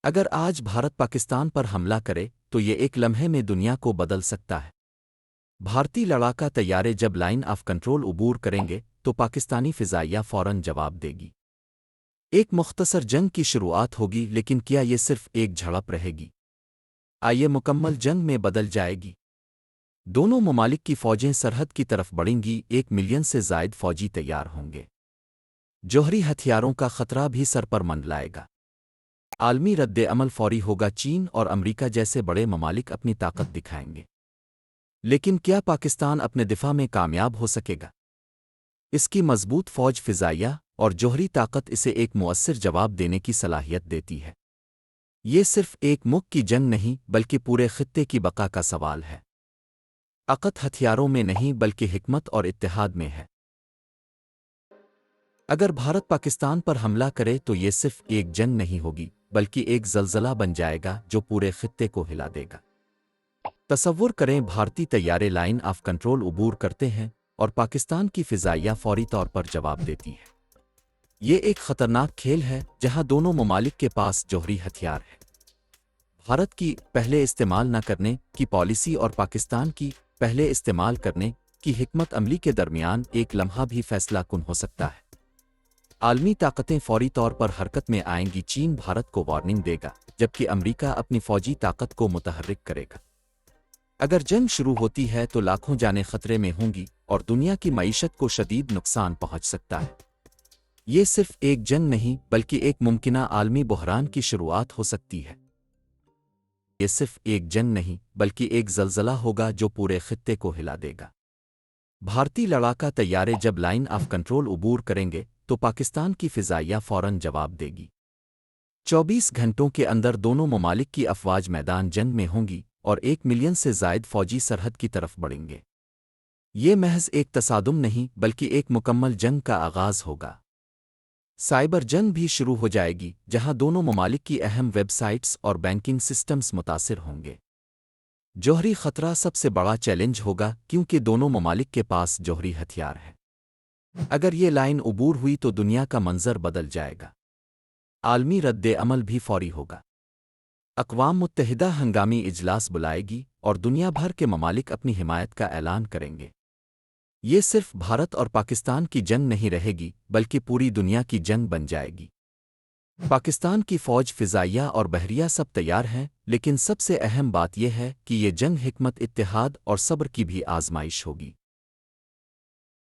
اگر آج بھارت پاکستان پر حملہ کرے تو یہ ایک لمحے میں دنیا کو بدل سکتا ہے۔ بھارتی لڑاکا طیارے جب لائن آف کنٹرول عبور کریں گے تو پاکستانی فضائیہ فوراً جواب دے گی۔ ایک مختصر جنگ کی شروعات ہوگی، لیکن کیا یہ صرف ایک جھڑپ رہے گی؟ آئیے مکمل جنگ میں بدل جائے گی۔ دونوں ممالک کی فوجیں سرحد کی طرف بڑھیں گی، 1 ملین سے زائد فوجی تیار ہوں گے۔ جوہری ہتھیاروں کا خطرہ بھی سر پر منڈلائے گا۔ عالمی رد عمل فوری ہوگا، چین اور امریکہ جیسے بڑے ممالک اپنی طاقت دکھائیں گے۔ لیکن کیا پاکستان اپنے دفاع میں کامیاب ہو سکے گا؟ اس کی مضبوط فوج، فضائیہ اور جوہری طاقت اسے ایک مؤثر جواب دینے کی صلاحیت دیتی ہے۔ یہ صرف ایک ملک کی جنگ نہیں بلکہ پورے خطے کی بقا کا سوال ہے۔ طاقت ہتھیاروں میں نہیں بلکہ حکمت اور اتحاد میں ہے۔ اگر بھارت پاکستان پر حملہ کرے تو یہ صرف ایک جنگ نہیں ہوگی بلکہ ایک زلزلہ بن جائے گا جو پورے خطے کو ہلا دے گا۔ تصور کریں، بھارتی طیارے لائن آف کنٹرول عبور کرتے ہیں اور پاکستان کی فضائیہ فوری طور پر جواب دیتی ہے۔ یہ ایک خطرناک کھیل ہے جہاں دونوں ممالک کے پاس جوہری ہتھیار ہے۔ بھارت کی پہلے استعمال نہ کرنے کی پالیسی اور پاکستان کی پہلے استعمال کرنے کی حکمت عملی کے درمیان ایک لمحہ بھی فیصلہ کن ہو سکتا ہے۔ عالمی طاقتیں فوری طور پر حرکت میں آئیں گی۔ چین بھارت کو وارننگ دے گا، جبکہ امریکہ اپنی فوجی طاقت کو متحرک کرے گا۔ اگر جنگ شروع ہوتی ہے تو لاکھوں جانیں خطرے میں ہوں گی اور دنیا کی معیشت کو شدید نقصان پہنچ سکتا ہے۔ یہ صرف ایک جنگ نہیں بلکہ ایک ممکنہ عالمی بحران کی شروعات ہو سکتی ہے۔ یہ صرف ایک جنگ نہیں بلکہ ایک زلزلہ ہوگا جو پورے خطے کو ہلا دے گا۔ بھارتی لڑاکا طیارے جب لائن آف کنٹرول عبور کریں گے تو پاکستان کی فضائیہ فوراً جواب دے گی۔ 24 گھنٹوں کے اندر دونوں ممالک کی افواج میدان جنگ میں ہوں گی اور 1 ملین سے زائد فوجی سرحد کی طرف بڑھیں گے۔ یہ محض ایک تصادم نہیں بلکہ ایک مکمل جنگ کا آغاز ہوگا۔ سائبر جنگ بھی شروع ہو جائے گی، جہاں دونوں ممالک کی اہم ویب سائٹس اور بینکنگ سسٹمز متاثر ہوں گے۔ جوہری خطرہ سب سے بڑا چیلنج ہوگا کیونکہ دونوں ممالک کے پاس جوہری ہتھیار ہے۔ اگر یہ لائن عبور ہوئی تو دنیا کا منظر بدل جائے گا۔ عالمی رد عمل بھی فوری ہوگا۔ اقوام متحدہ ہنگامی اجلاس بلائے گی اور دنیا بھر کے ممالک اپنی حمایت کا اعلان کریں گے۔ یہ صرف بھارت اور پاکستان کی جنگ نہیں رہے گی بلکہ پوری دنیا کی جنگ بن جائے گی۔ پاکستان کی فوج، فضائیہ اور بحریہ سب تیار ہیں، لیکن سب سے اہم بات یہ ہے کہ یہ جنگ حکمت، اتحاد اور صبر کی بھی آزمائش ہوگی۔